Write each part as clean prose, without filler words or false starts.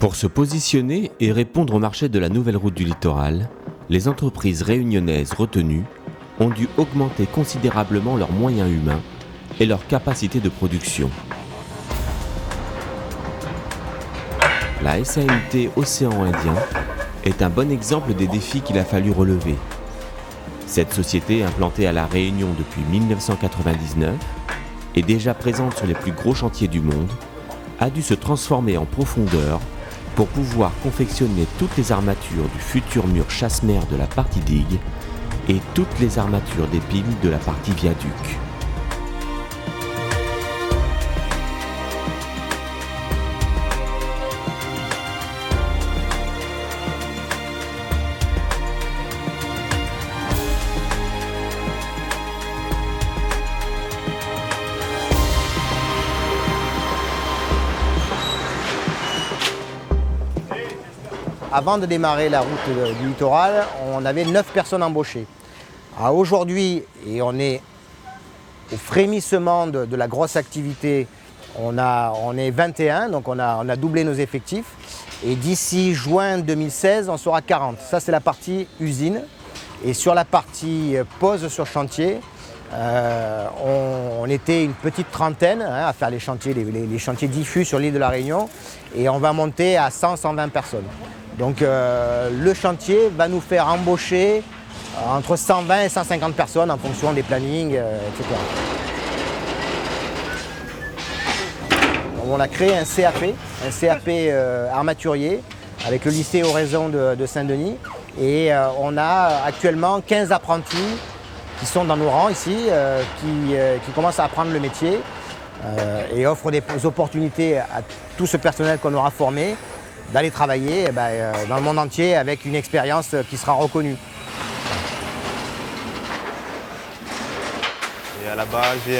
Pour se positionner et répondre au marché de la nouvelle route du littoral, les entreprises réunionnaises retenues ont dû augmenter considérablement leurs moyens humains et leur capacité de production. La SAMT Océan Indien est un bon exemple des défis qu'il a fallu relever. Cette société, implantée à La Réunion depuis 1999 et déjà présente sur les plus gros chantiers du monde, a dû se transformer en profondeur pour pouvoir confectionner toutes les armatures du futur mur chasse-mer de la partie digue et toutes les armatures des piles de la partie viaduc. Avant de démarrer la route du littoral, on avait 9 personnes embauchées. Aujourd'hui, et on est au frémissement de la grosse activité, on est 21, donc on a doublé nos effectifs. Et d'ici juin 2016, on sera 40. Ça, c'est la partie usine. Et sur la partie pose sur chantier, on était une petite trentaine à faire les chantiers diffus sur l'île de la Réunion. Et on va monter à 100-120 personnes. Donc le chantier va nous faire embaucher entre 120 et 150 personnes en fonction des plannings, etc. On a créé un CAP armaturier avec le lycée Oraison de Saint-Denis. Et on a actuellement 15 apprentis qui sont dans nos rangs ici, qui commencent à apprendre le métier et offrent des opportunités à tout ce personnel qu'on aura formé d'aller travailler dans le monde entier avec une expérience qui sera reconnue. Et à la base, j'ai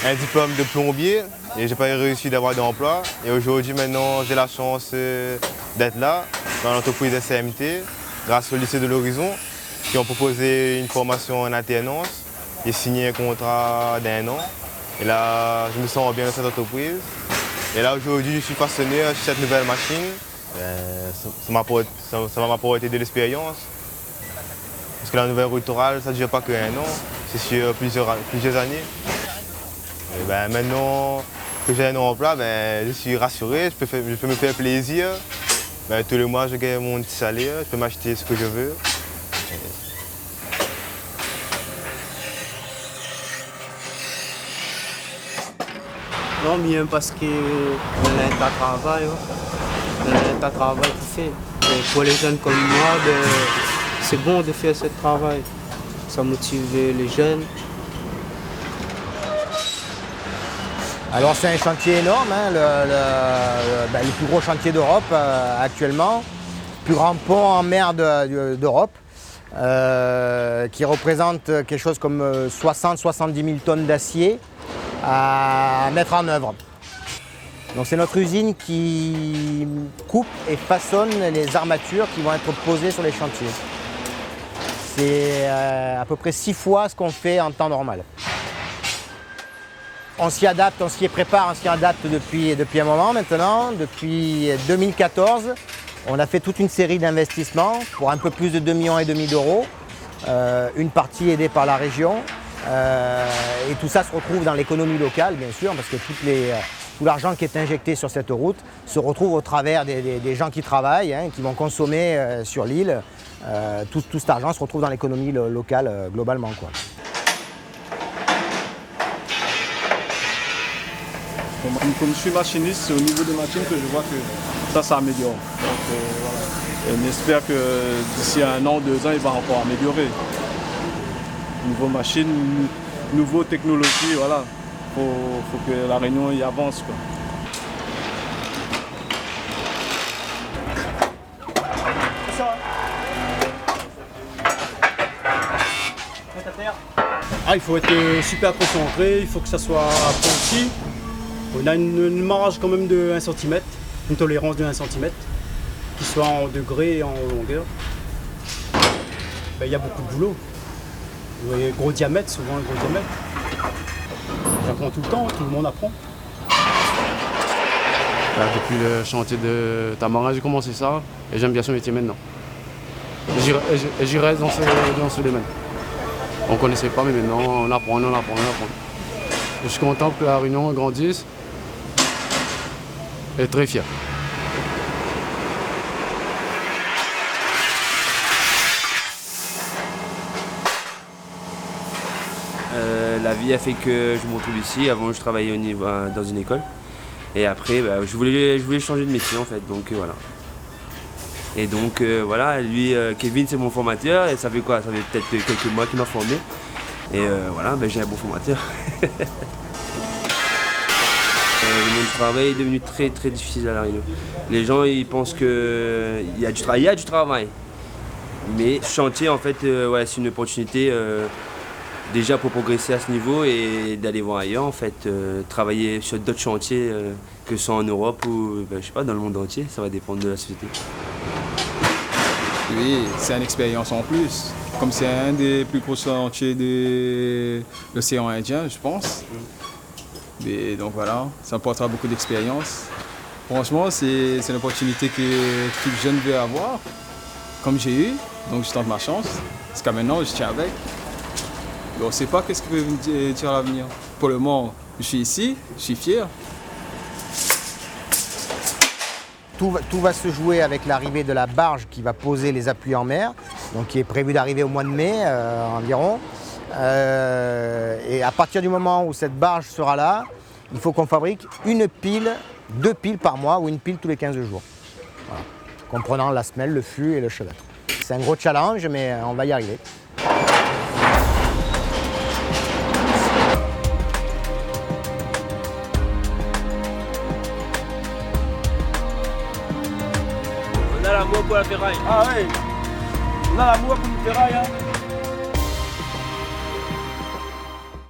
un diplôme de plombier et j'ai pas réussi d'avoir d'emploi. Et aujourd'hui, maintenant, j'ai la chance d'être là, dans l'entreprise SAMT, grâce au lycée de l'Horizon, qui ont proposé une formation en alternance. J'ai signé un contrat d'1 an. Et là, je me sens bien dans cette entreprise. Et là, aujourd'hui, je suis passionné sur cette nouvelle machine. Ça va m'apporter de l'expérience. Parce que la nouvelle route littorale, ça ne dure pas que 1 an, c'est sur plusieurs années. Et maintenant que j'ai un emploi, je suis rassuré, je peux me faire plaisir. Tous les mois, je gagne mon petit salaire, je peux m'acheter ce que je veux. Non, mieux parce qu'on a un travail. On a un travail qui fait. Et pour les jeunes comme moi, c'est bon de faire ce travail. Ça motive les jeunes. Alors c'est un chantier énorme, le plus gros chantier d'Europe actuellement, le plus grand pont en mer d'Europe, qui représente quelque chose comme 60-70 000 tonnes d'acier à mettre en œuvre. Donc c'est notre usine qui coupe et façonne les armatures qui vont être posées sur les chantiers. C'est à peu près 6 fois ce qu'on fait en temps normal. On s'y adapte, on s'y prépare, on s'y adapte depuis un moment maintenant. Depuis 2014, on a fait toute une série d'investissements pour un peu plus de 2,5 millions d'euros. Une partie aidée par la région. Et tout ça se retrouve dans l'économie locale, bien sûr, parce que tout l'argent qui est injecté sur cette route se retrouve au travers des gens qui travaillent, qui vont consommer sur l'île. Tout cet argent se retrouve dans l'économie locale globalement, quoi. Comme je suis machiniste, c'est au niveau des machines que je vois que ça s'améliore. Donc voilà. Et on espère que d'ici 1 an, 2 ans, il va encore améliorer. Niveau machine, nouveau technologie, voilà. Faut que la Réunion y avance, quoi. Il faut être super concentré, il faut que ça soit précis. On a une marge quand même de 1 cm, une tolérance de 1 cm, qui soit en degrés et en longueur. Il y a beaucoup de boulot. Vous voyez, gros diamètre, souvent un gros diamètre. J'apprends tout le temps, tout le monde apprend. Là, depuis le chantier de Tamarin, j'ai commencé ça et j'aime bien ce métier maintenant. Et j'y reste dans ce domaine. On ne connaissait pas, mais maintenant on apprend. Je suis content que la Réunion grandisse et très fier. La vie a fait que je me retrouve ici. Avant, je travaillais dans une école. Et après, je voulais changer de métier en fait. Donc voilà. Et donc voilà, lui, Kevin, c'est mon formateur. Et ça fait quoi? Ça fait peut-être quelques mois qu'il m'a formé. Et voilà, j'ai un bon formateur. Le monde du travail est devenu très très difficile à La Réunion. Les gens ils pensent qu'il y a du travail. Mais chantier en fait, c'est une opportunité déjà pour progresser à ce niveau et d'aller voir ailleurs en fait, travailler sur d'autres chantiers que ce soit en Europe ou je sais pas, dans le monde entier, ça va dépendre de la société. Oui, c'est une expérience en plus. Comme c'est un des plus gros chantiers de l'océan Indien, je pense. Et donc voilà, ça apportera beaucoup d'expérience. Franchement, c'est une opportunité que tout jeune veut avoir, comme j'ai eu. Donc je tente ma chance. Jusqu'à maintenant, je tiens avec. On ne sait pas qu'est-ce que peut me dire à l'avenir. Pour le moment, je suis ici, je suis fier. Tout va se jouer avec l'arrivée de la barge qui va poser les appuis en mer, donc qui est prévu d'arriver au mois de mai environ. Et à partir du moment où cette barge sera là, il faut qu'on fabrique 2 piles par mois ou une pile tous les 15 jours. Voilà. Comprenant la semelle, le fût et le chevet. C'est un gros challenge, mais on va y arriver. On a l'amour pour la ferraille. Ah oui, on a l'amour pour une ferraille. Hein.